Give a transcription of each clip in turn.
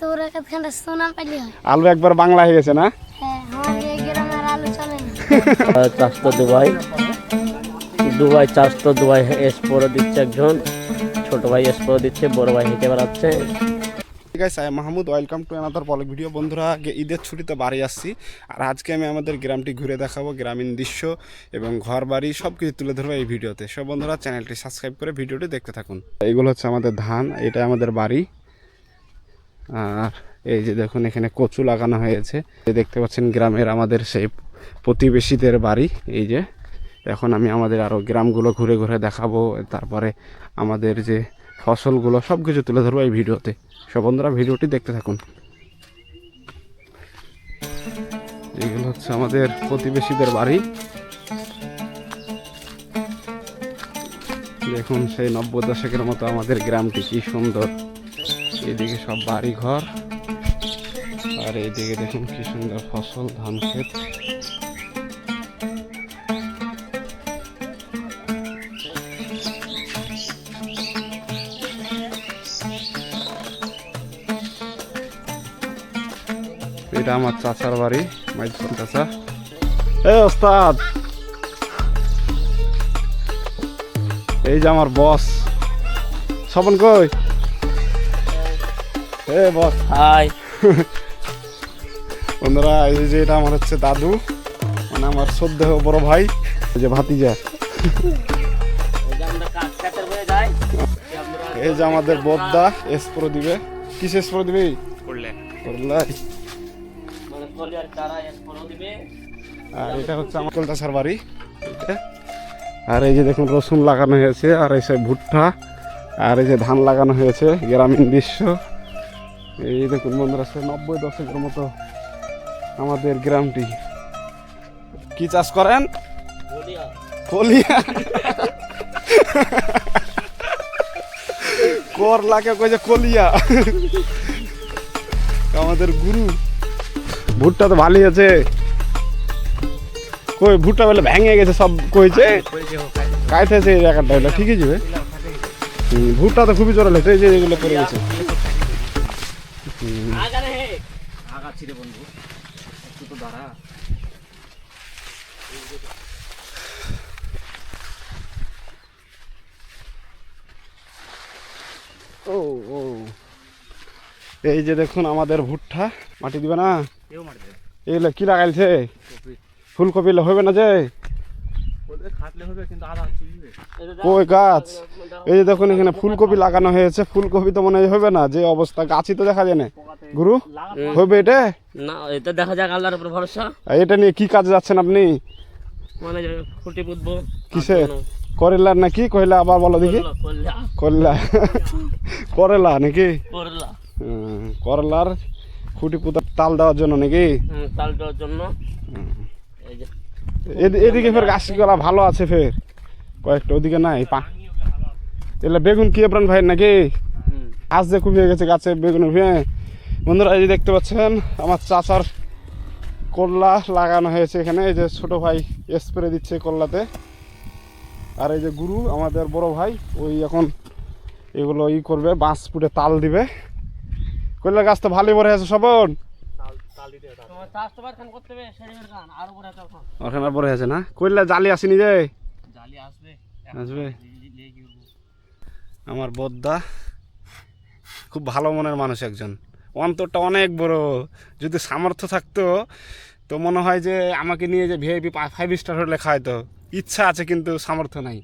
তোরা কতখানে সোনা পাইলি হয় আলু একবার বাংলা হয়ে গেছে না? হ্যাঁ আমার এই গ্রামের আলু চলে না চাষ তো দুবাই চাষ তো দুবাই এক্সপোরে দিচ্ছে একজন, ছোট ভাই এক্সপোরে দিচ্ছে, বড় ভাই হেঁটে বেড়াচ্ছে। ঠিক আছে, Mahmud, welcome to another blog video. বন্ধুরা, ঈদের ছুটিতে বাড়ি আসছি, আর আজকে আমি আমাদের গ্রামটি ঘুরে দেখাবো, গ্রামীণ দৃশ্য এবং ঘর বাড়ি সব কিছু তুলে ধরবো এই ভিডিওতে। সব বন্ধুরা চ্যানেলটি সাবস্ক্রাইব করে ভিডিওটি দেখতে থাকুন। এইগুলো হচ্ছে আমাদের ধান, এটা আমাদের বাড়ি। আর এই যে দেখুন এখানে কচু লাগানো হয়েছে, দেখতে পাচ্ছেন গ্রামের আমাদের সেই প্রতিবেশীদের বাড়ি। এই যে এখন আমি আমাদের আরও গ্রামগুলো ঘুরে ঘুরে দেখাবো, তারপরে আমাদের যে ফসলগুলো সব কিছু তুলে ধরবো এই ভিডিওতে। সব বন্ধুরা ভিডিওটি দেখতে থাকুন। এগুলো হচ্ছে আমাদের প্রতিবেশীদের বাড়ি। দেখুন সেই 90 দশকের মতো আমাদের গ্রামটি কি সুন্দর। এদিকে সব বাড়ি ঘর, আর এইদিকে দেখুন কি সুন্দর ফসল, ধান ক্ষেত। এটা আমার চাচার বাড়ি, মাইজুর চাচা। এই ওস্তাদ, এই যে আমার বস স্বপন। কই এ বস? হাই বন্ধুরা, এই যে এটা আমার হচ্ছে দাদু, মানে আমার শ্রদ্ধেয় বড় ভাই, এই যে ভাতিজা। এই যে আমাদের বদ্দা এসপ্রো দিবে। কিস এসপ্রো দিবে? আর এটা হচ্ছে আমার চাষার বাড়ি। আর এই যে দেখুন রসুন লাগানো হয়েছে, আর এই সব ভুট্টা, আর এই যে ধান লাগানো হয়েছে, গ্রামীণ দৃশ্য। এই দেখুন বন্ধুরা, 90 দশকের মতো আমাদের গ্রামটি। কি চাষ করেন? কলিয়া। করলাকে কইছে কলিয়া, আমাদের গুরু। ভুট্টা তো ভালোই আছে। কই ভুট্টা বলে ভেঙে গেছে সব, কইছে কাইতেছে এই জায়গাটা, হলো ঠিকই যাবে। ভুট্টা তো খুবই জোরাল হয়েছে, এই যে এগুলো পড়ে গেছে। ও ও এই যে দেখুন আমাদের ভুট্টা। মাটি দিবে না? এগুলো কি লাগাইছে? ফুলকপি হবে না যে? কই গাছ? এই যে দেখুন এখানে ফুলকপি লাগানো হয়েছে। ফুলকপি তো মনে হয় হবে না, যে অবস্থা, গাছই তো দেখা যায় না। গুরু হবে এটা? না, এটা দেখা যাক, আল্লাহর উপর ভরসা। এটা নিয়ে কি কাজে যাচ্ছেন আপনি? মানে ফুটি পুতবো। কিসের? করেলার নাকি? কইলা আবার বলো দেখি। করলা, করেলা নাকি? করলার খুঁটি পুতার তাল দেওয়ার জন্য নাকি? তাল দেওয়ার জন্য। এদিকে ফের গাছগুলা ভালো আছে, ফের কয়েকটা, ওদিকে নাই। এগুলো বেগুন কি এবার ভাই নাকি? আজ যে খুবই গেছে গাছে বেগুন। বন্ধুরা, এই যে দেখতে পাচ্ছেন আমার চাচার করলা লাগানো হয়েছে এখানে। এই যে ছোট ভাই স্প্রে দিচ্ছে করলাতে। আর এই যে গুরু আমাদের বড় ভাই, ওই এখন এগুলো করবে, বাঁশ পুড়ে তাল দিবে। করলা গাছ তো ভালোই বড় হয়েছে সবন। ওখানে বড় হয়েছে না? করলা জালি আসেনি যে? আসবে। আমার বদ্দা খুব ভালো মনের মানুষ একজন, অন্তরটা অনেক বড়। যদি সামর্থ্য থাকতো তো মনে হয় যে আমাকে নিয়ে যে ভিআইপি 5 স্টার হোটেলে খাওয়াইতো। ইচ্ছা আছে কিন্তু সামর্থ্য নাই।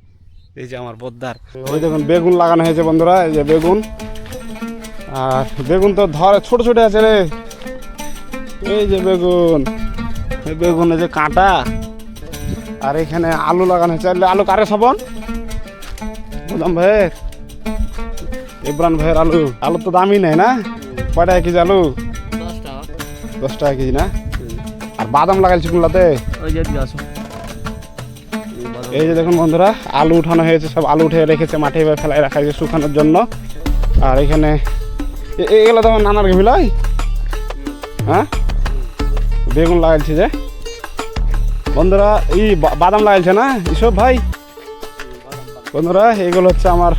এই যে আমার বদ্দার। ওই দেখুন বেগুন লাগানো হয়েছে বন্ধুরা, এই যে বেগুন। আর বেগুন তো ধরে ছোট ছোট আছে রে। এই যে বেগুন, এই বেগুন, এই যে কাঁটা। আর এখানে আলু লাগানো হয়েছে। আলু কারে সবন? বুঝলাম ভাই, ইব্রান ভাইয়ের আলু। আলু তো দামই নেই না? কয় টাকা কেজি আলু? 10 টাকা কেজি না? আর বাদাম লাগাইছি কোনলাতে? এই যে দেখুন বন্ধুরা, আলু উঠানো হয়েছে, সব আলু উঠে রেখেছে মাঠে ফেলায় রাখা হয়েছে শুকানোর জন্য। আর এখানে এগুলো তো আমার নানার গেবিলাই। হ্যাঁ, বেগুন লাগাইছে যে বন্ধুরা, এই বাদাম লাগাইছে না এসব ভাই? বন্ধুরা, এগুলো হচ্ছে আমার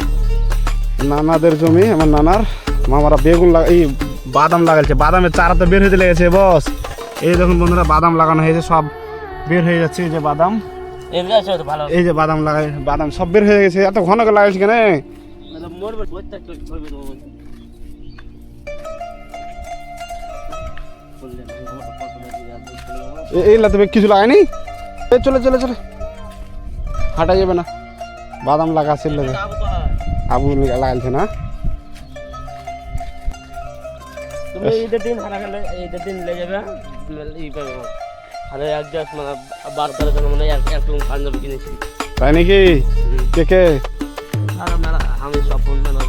নানাদের জমি, আমার নানার মামারা বেগুন বাদাম লাগাইছে, বাদামের চারা তো বের হতে লেগেছে বস। এই দেখুন বন্ধুরা বাদাম লাগানো হয়েছে, সব বের হয়ে যাচ্ছে। এই যে বাদাম, এই যে বাদাম লাগাই, বাদাম সব বের হয়ে গেছে। এত ঘন করে লাগাইছি কেন? এই লাতে কিছু লাগায়নি, চলে চলে চলে, হাঁটা যাবে না। বাদাম লাগাচ্ছে আবু লাগাইছে না। তুমি ঈদের দিন হারা গেলে ঈদের দিন লে যাবে ই পাবে আরে এক জাস্ট মানে 12-13 জন মানে এক রুম পাঞ্জাবি কিনেছি। তাই নাকি? কে কে? আর মেলা আমি সব ফোন মেলা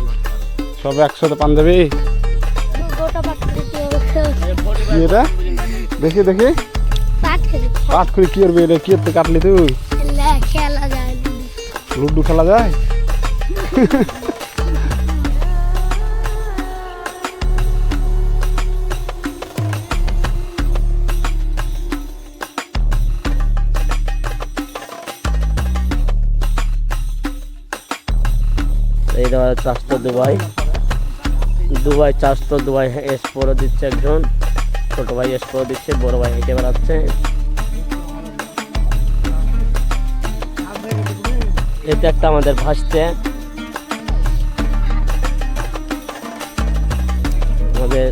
সব একসাথে পাঞ্জাবি। গোটা পাট খেতে কি এটা? দেখি দেখি, পাট করে কি করবি এটা? কি করতে কাটলি তুই? খেলা যায় লুডু খেলা যায়? এই দেওয়া চাষটা দুবাই চাষ তো দুবাই এক্সপোরও দিচ্ছে একজন, ছোট ভাই এক্সপোরও দিচ্ছে, বড় ভাই হেঁটে বেড়াচ্ছে। এটা একটা আমাদের ভাসতে আমাদের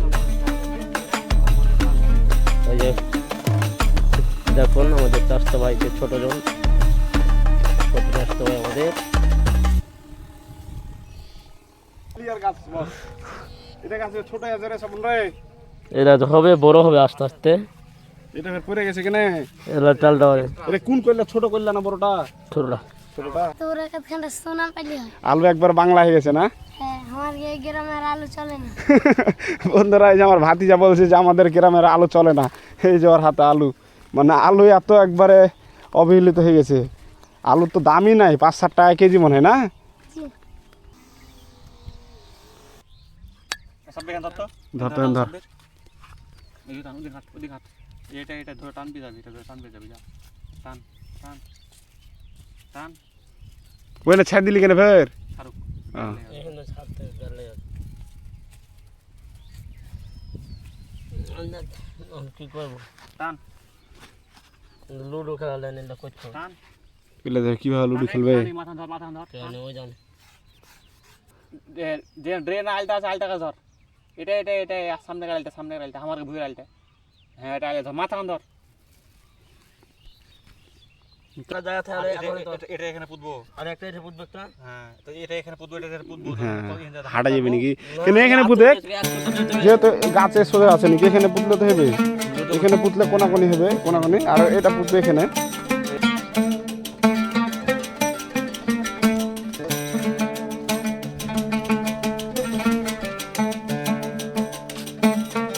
ওই যে দেখুন আমাদের চাষতো ভাইকে ছোট চাষতো ভাই আমাদের। ছোট আছে রে সব রে, এটা তো হবে বড় হবে আস্তে আস্তে। এটা পড়ে গেছে কেন? এটা চালটা এটা কোন কইলা? ছোট কইলা না বড়টা? ছোটটা ছোটটা। তোরা কাছে সোনা পাইলি হয়। আলু একবার বাংলা হয়ে গেছে না? হ্যাঁ, আমার এই গ্রামের আলু চলে না। বন্ধুরা, এই যে আমার ভাতিজা বলছে যে আমাদের গ্রামের আলু চলে না। এই যে ওর হাতে আলু, মানে আলু এত একবারে অবহেলিত হয়ে গেছে। আলুর তো দামই নাই, 5-7 টাকা কেজি মনে হয় না? ধর ধর, এটা ধরে টানবি যাবি, এটা ধরে টানবি যাবি, যা টান টান টান। ওইটা ছেড়ে দিলি কেন ফের? শাহরুখ কি করবো? টান লুডো খেলা নেই করছো টান। কিভাবে লুডো খেলবে? মাথা ধর, মাথা ধর। ওই জানে যে ড্রেন আলটা আছে, আলটাকে ধর। এটা এটা এটা সামনে আলটা, সামনে আলটা, আমার ভুয়ের আলটা। হ্যাঁ, এটা আলটা ধর, মাথা ধর। এটা এখানে পুতবো, আর একটা এটা পুতবে একটা। হ্যাঁ, তো এটা এখানে পুতবো, এটা এখানে পুতবো। হ্যাঁ, হাঁটা যাবে নাকি? কিন্তু এখানে পুঁতে যেহেতু গাছে সোজা আছে নাকি, এখানে পুতলে তো হবে। এখানে পুতলে কোনাকুনি হবে, কোনাকুনি। আর এটা পুতবে এখানে।